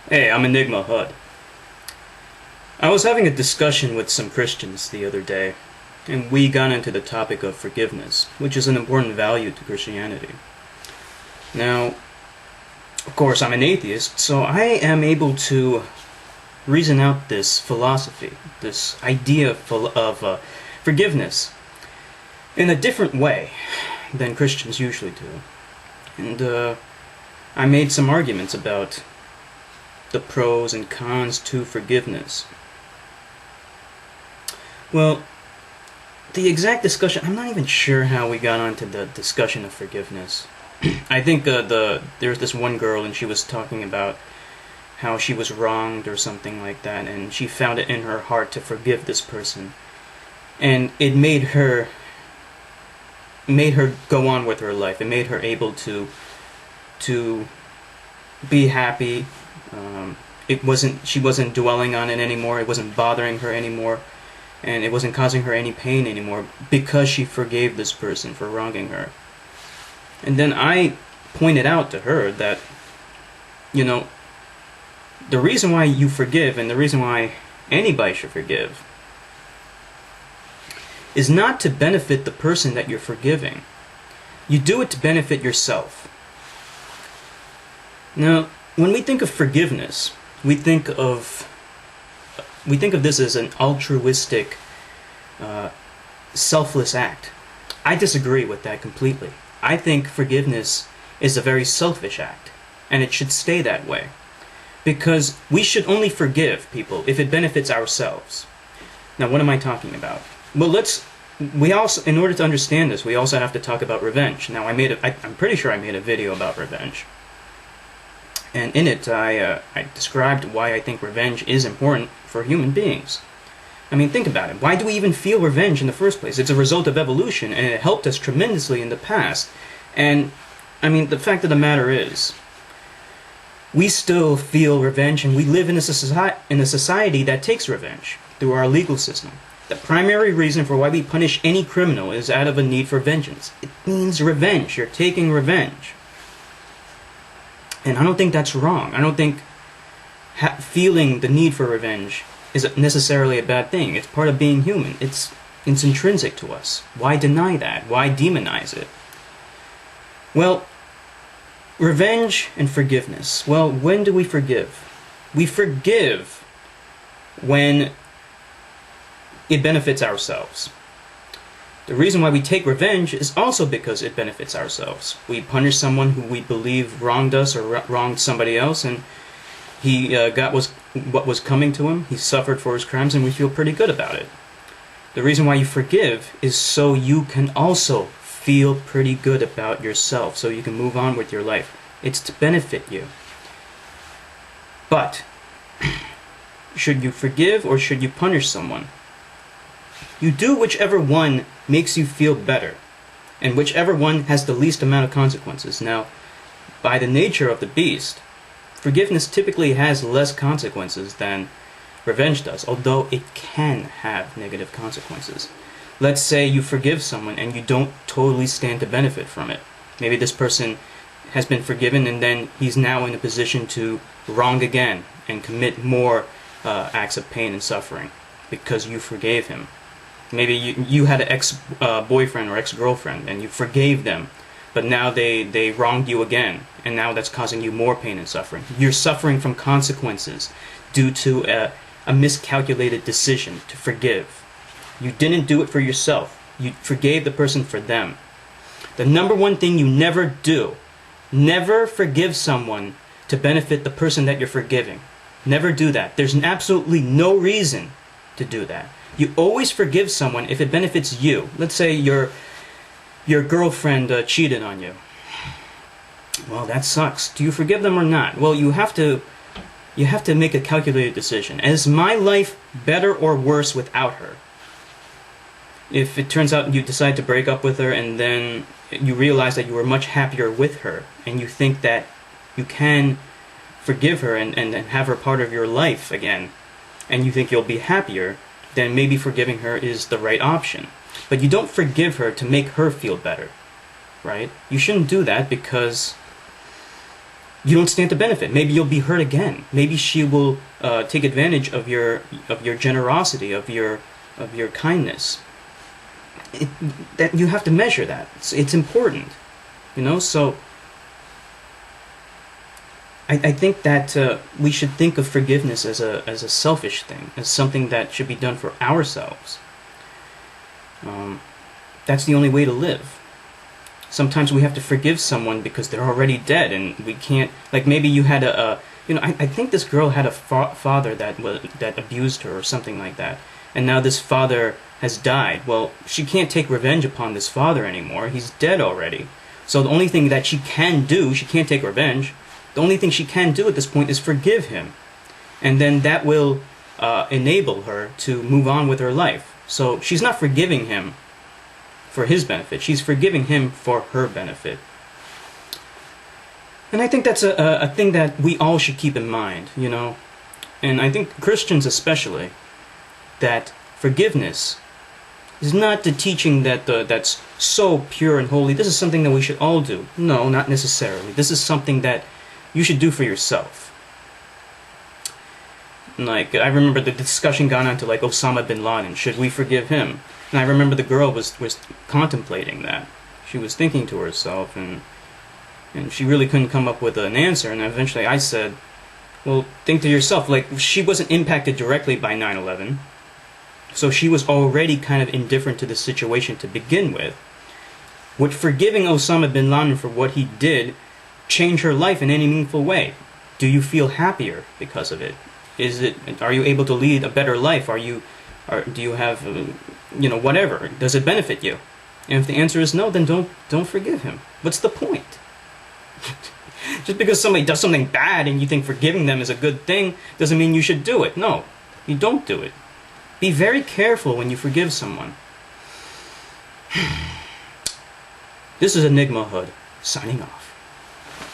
Hey, I'm Enigma Hud. I was having a discussion with some Christians the other day, and we got into the topic of forgiveness, which is an important value to Christianity. Now, of course, I'm an atheist, so I am able to reason out this philosophy, this idea of forgiveness, in a different way than Christians usually do. And I made some arguments about the pros and cons to forgiveness. Well, the exact discussion, I'm not even sure how we got onto the discussion of forgiveness. I think there's this one girl and she was talking about how she was wronged or something like that, and she found it in her heart to forgive this person. And it made her go on with her life. It made her able to be happy. She wasn't dwelling on it anymore. It wasn't bothering her anymore, and it wasn't causing her any pain anymore because she forgave this person for wronging her. And then I pointed out to her that, the reason why you forgive and the reason why anybody should forgive is not to benefit the person that you're forgiving. You do it to benefit yourself. Now, when we think of forgiveness, we think of this as an altruistic, selfless act. I disagree with that completely. I think forgiveness is a very selfish act, and it should stay that way. Because we should only forgive people if it benefits ourselves. Now, what am I talking about? Well, we also, in order to understand this, we also have to talk about revenge. Now, I'm pretty sure I made a video about revenge. And in it, I described why I think revenge is important for human beings. I mean, think about it. Why do we even feel revenge in the first place? It's a result of evolution, and it helped us tremendously in the past. And, I mean, the fact of the matter is, we still feel revenge, and we live in a society that takes revenge through our legal system. The primary reason for why we punish any criminal is out of a need for vengeance. It means revenge. You're taking revenge. And I don't think that's wrong. I don't think feeling the need for revenge is necessarily a bad thing. It's part of being human. It's intrinsic to us. Why deny that? Why demonize it? Well, revenge and forgiveness. Well, when do we forgive? We forgive when it benefits ourselves. The reason why we take revenge is also because it benefits ourselves. We punish someone who we believe wronged us or wronged somebody else, and he got what was coming to him. He suffered for his crimes, and we feel pretty good about it. The reason why you forgive is so you can also feel pretty good about yourself, so you can move on with your life. It's to benefit you. But, should you forgive or should you punish someone? You do whichever one makes you feel better, and whichever one has the least amount of consequences. Now, by the nature of the beast, forgiveness typically has less consequences than revenge does, although it can have negative consequences. Let's say you forgive someone and you don't totally stand to benefit from it. Maybe this person has been forgiven and then he's now in a position to wrong again and commit more acts of pain and suffering because you forgave him. Maybe you had an ex-boyfriend or ex-girlfriend and you forgave them, but now they wronged you again, and now that's causing you more pain and suffering. You're suffering from consequences due to a miscalculated decision to forgive. You didn't do it for yourself. You forgave the person for them. The number one thing you never do, never forgive someone to benefit the person that you're forgiving. Never do that. There's absolutely no reason to do that. You always forgive someone if it benefits you. Let's say your girlfriend cheated on you. Well, that sucks. Do you forgive them or not? Well, you have to make a calculated decision. Is my life better or worse without her? If it turns out you decide to break up with her and then you realize that you were much happier with her, and you think that you can forgive her and have her part of your life again, and you think you'll be happier, then maybe forgiving her is the right option. But you don't forgive her to make her feel better, right? You shouldn't do that because you don't stand to benefit. Maybe you'll be hurt again. Maybe she will take advantage of your generosity, of your kindness. That you have to measure that. It's important, you know. So I think that we should think of forgiveness as a selfish thing, as something that should be done for ourselves. That's the only way to live. Sometimes we have to forgive someone because they're already dead, and we can't. Like maybe you had I think this girl had a father that abused her or something like that, and now this father has died. Well, she can't take revenge upon this father anymore. He's dead already. So the only thing that she can do, she can't take revenge. The only thing she can do at this point is forgive him, and then that will enable her to move on with her life. So she's not forgiving him for his benefit. She's forgiving him for her benefit. And I think that's a thing that we all should keep in mind, you know. And I think Christians especially, that forgiveness is not the teaching that's so pure and holy. This is something that we should all do. No, not necessarily. This is something that you should do for yourself. Like, I remember the discussion gone on to like Osama bin Laden. Should we forgive him? And I remember the girl was contemplating that. She was thinking to herself, and she really couldn't come up with an answer. And eventually I said, well, think to yourself. Like, she wasn't impacted directly by 9/11. So she was already kind of indifferent to the situation to begin with. Would forgiving Osama bin Laden for what he did change her life in any meaningful way? Do you feel happier because of it? Are you able to lead a better life? Do you have, whatever? Does it benefit you? And if the answer is no, then don't forgive him. What's the point? Just because somebody does something bad and you think forgiving them is a good thing doesn't mean you should do it. No, you don't do it. Be very careful when you forgive someone. This is Enigma Hood, signing off.